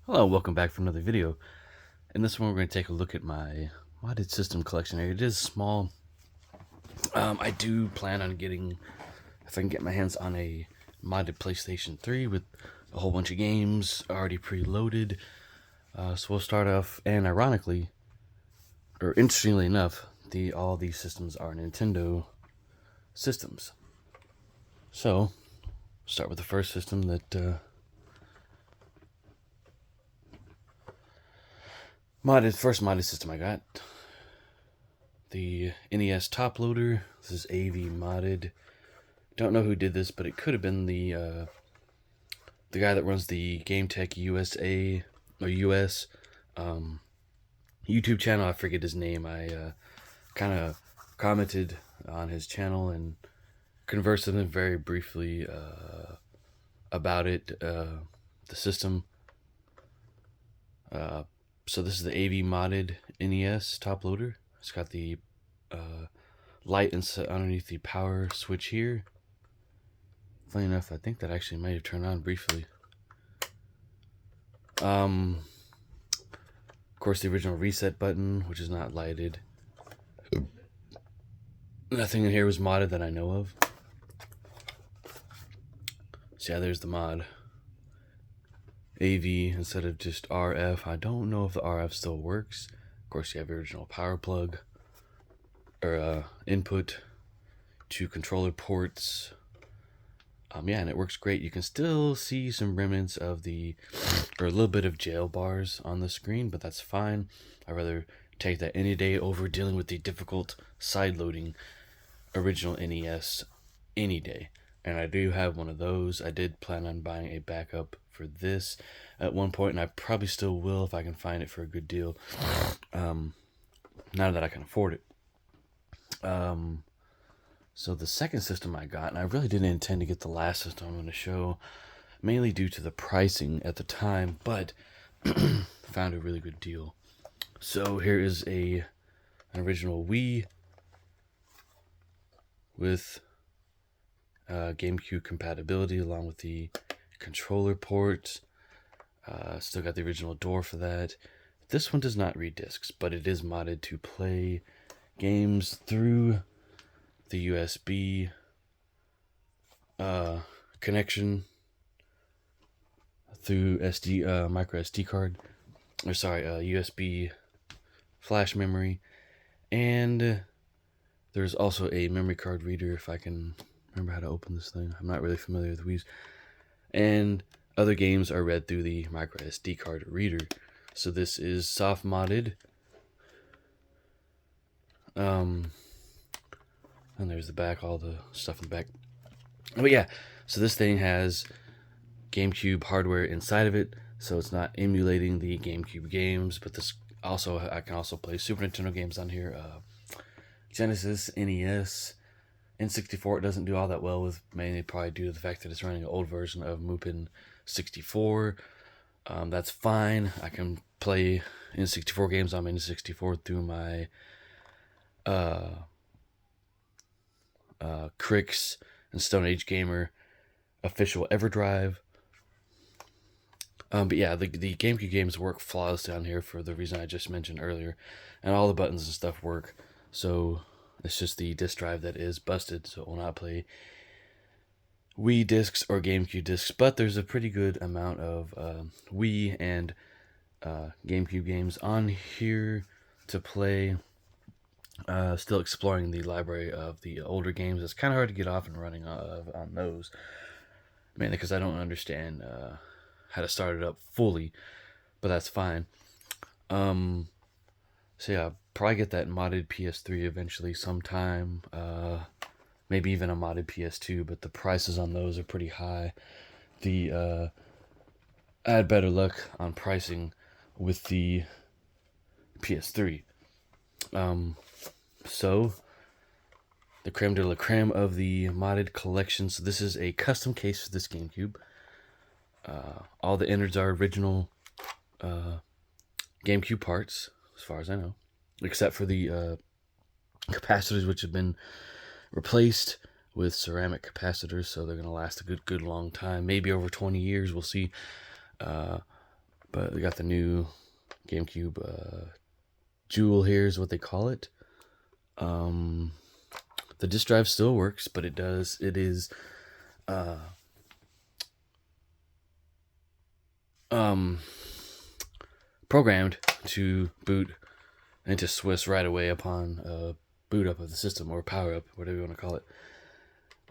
Hello, welcome back for another video. In this one, we're going to take a look at my modded system collection here. It is small. I do plan on getting, if I can get my hands on a modded PlayStation 3 with a whole bunch of games already preloaded. So we'll start off, and ironically, or interestingly enough, all these systems are Nintendo systems. So, start with the first system that first modded system I got. The NES top loader. This is AV modded. Don't know who did this, but it could have been the guy that runs the Game Tech USA or US YouTube channel. I forget his name. I kind of commented on his channel and conversed with him very briefly about it, the system. So this is the AV modded NES top loader. It's got the light underneath the power switch here. Funny enough, I think that actually might have turned on briefly. Of course, the original reset button, which is not lighted. Nothing in here was modded that I know of. So yeah, there's the mod. AV instead of just RF. I don't know if the RF still works. Of course, you have your original power plug or input to controller ports. Yeah, and it works great. You can still see some remnants of or a little bit of jail bars on the screen, but that's fine. I'd rather take that any day over dealing with the difficult side-loading original NES any day. And I do have one of those. I did plan on buying a backup for this at one point, and I probably still will if I can find it for a good deal. Now that I can afford it. So the second system I got, and I really didn't intend to get the last system I'm going to show, mainly due to the pricing at the time, but found a really good deal. So here is an original Wii with GameCube compatibility along with the controller port. Still got the original door for that. This one does not read discs, but it is modded to play games through the USB connection through micro SD card, or sorry, USB flash memory, and there's also a memory card reader if I can remember how to open this thing. I'm not really familiar with Wii's. And other games are read through the micro SD card reader. So this is soft modded. And there's the back, all the stuff in the back. But yeah, so this thing has GameCube hardware inside of it, so it's not emulating the GameCube games. But I can also play Super Nintendo games on here. Genesis, NES, N64. It doesn't do all that well with, mainly probably due to the fact that it's running an old version of Mupen 64. That's fine. I can play N64 games on my N64 through my Crix and Stone Age Gamer official EverDrive. But yeah, the GameCube games work flawlessly on here for the reason I just mentioned earlier, and all the buttons and stuff work. So it's just the disk drive that is busted, so it will not play Wii discs or GameCube discs. But there's a pretty good amount of Wii and GameCube games on here to play. Still exploring the library of the older games. It's kind of hard to get off and running on those, mainly because I don't understand how to start it up fully, but that's fine. So yeah, probably get that modded PS3 eventually sometime. Maybe even a modded PS2, but the prices on those are pretty high. I had better luck on pricing with the PS3. So, the creme de la creme of the modded collection. So this is a custom case for this GameCube. All the innards are original GameCube parts, as far as I know, except for the capacitors, which have been replaced with ceramic capacitors, so they're going to last a good long time, maybe over 20 years. We'll see. But we got the new GameCube Jewel here is what they call it. The disk drive still works, but it is programmed to boot into Swiss right away upon boot up of the system, or power up, whatever you want to call it.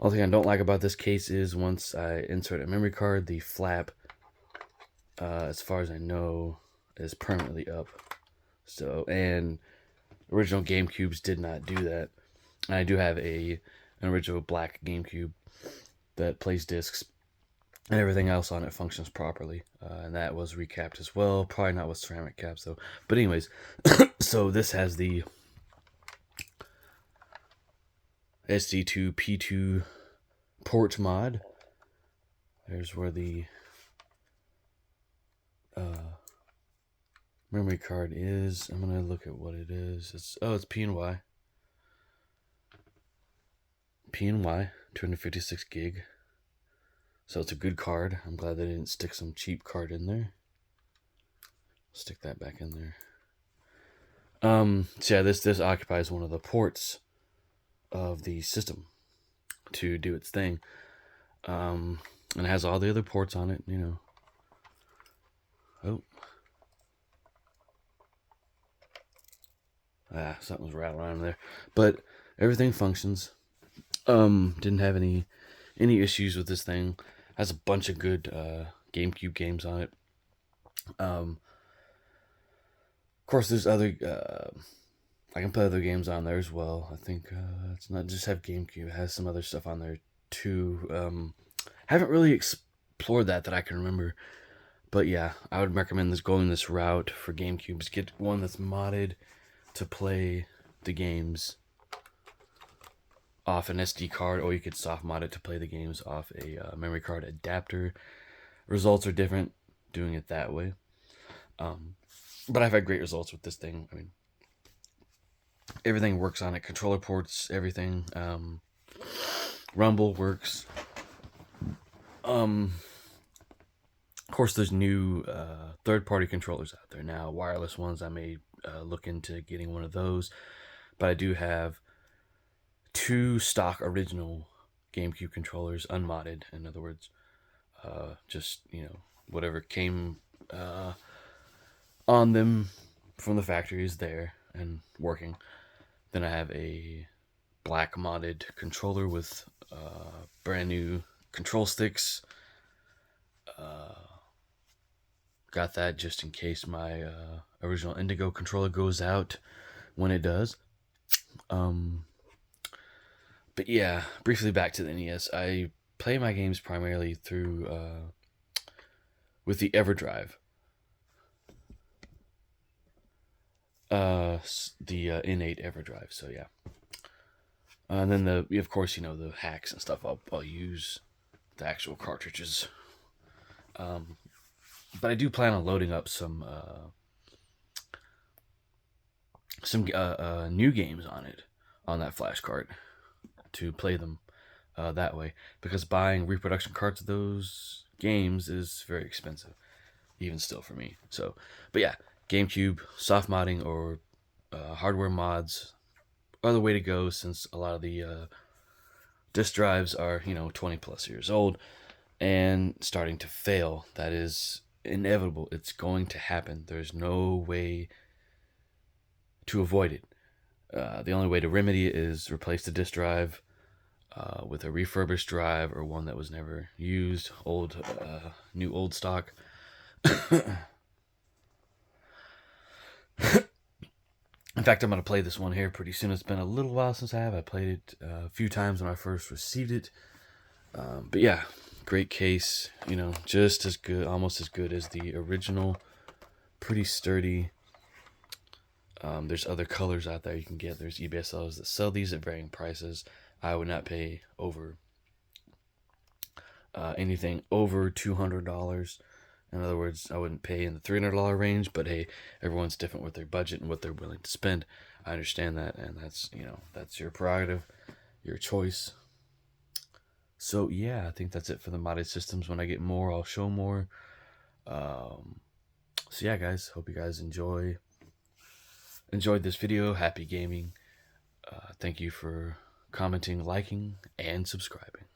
Only thing I don't like about this case is once I insert a memory card, the flap, as far as I know, is permanently up. So, and original GameCubes did not do that. And I do have an original black GameCube that plays discs, and everything else on it functions properly. And that was recapped as well. Probably not with ceramic caps though. But anyways, so this has the SD2P2 port mod. There's where the memory card is. I'm gonna look at what it is. It's PNY. PNY 256 gig. So it's a good card. I'm glad they didn't stick some cheap card in there. Stick that back in there. So yeah, this occupies one of the ports of the system to do its thing. And it has all the other ports on it, you know. Something's rattling around there. But everything functions. Didn't have any issues with this thing. Has a bunch of good GameCube games on it. Of course, there's other. I can play other games on there as well. I think it's not just have GameCube. It has some other stuff on there too. Haven't really explored that I can remember. But yeah, I would recommend going this route for GameCubes. Get one that's modded to play the games off an SD card, or you could soft mod it to play the games off a memory card adapter. Results are different doing it that way. But I've had great results with this thing. I mean, everything works on it. Controller ports, everything. Rumble works. Of course, there's new third-party controllers out there now, wireless ones. I may look into getting one of those, but I do have 2 stock original GameCube controllers, unmodded. In other words, just whatever came on them from the factory is there and working. Then I have a black modded controller with brand new control sticks. Got that just in case my original Indigo controller goes out when it does. But yeah, briefly back to the NES. I play my games primarily through with the EverDrive. The innate EverDrive. So yeah. And then of course, the hacks and stuff. I'll use the actual cartridges. But I do plan on loading up some new games on that flash card to play them that way, because buying reproduction cards of those games is very expensive, even still for me. So, but yeah, GameCube soft modding or hardware mods are the way to go, since a lot of the disk drives are 20 plus years old and starting to fail. That is inevitable. It's going to happen. There's no way to avoid it. The only way to remedy it is replace the disk drive with a refurbished drive, or one that was never used, new old stock. In fact, I'm going to play this one here pretty soon. It's been a little while since I played it a few times when I first received it. But yeah, great case, just as good, almost as good as the original. Pretty sturdy. There's other colors out there you can get. There's eBay sellers that sell these at varying prices. I would not pay over anything over $200. In other words, I wouldn't pay in the $300 range, but hey, everyone's different with their budget and what they're willing to spend. I understand that, and that's your prerogative, your choice. So yeah, I think that's it for the modded systems. When I get more, I'll show more. So yeah, guys, hope you guys enjoyed this video. Happy gaming. Thank you for commenting, liking, and subscribing.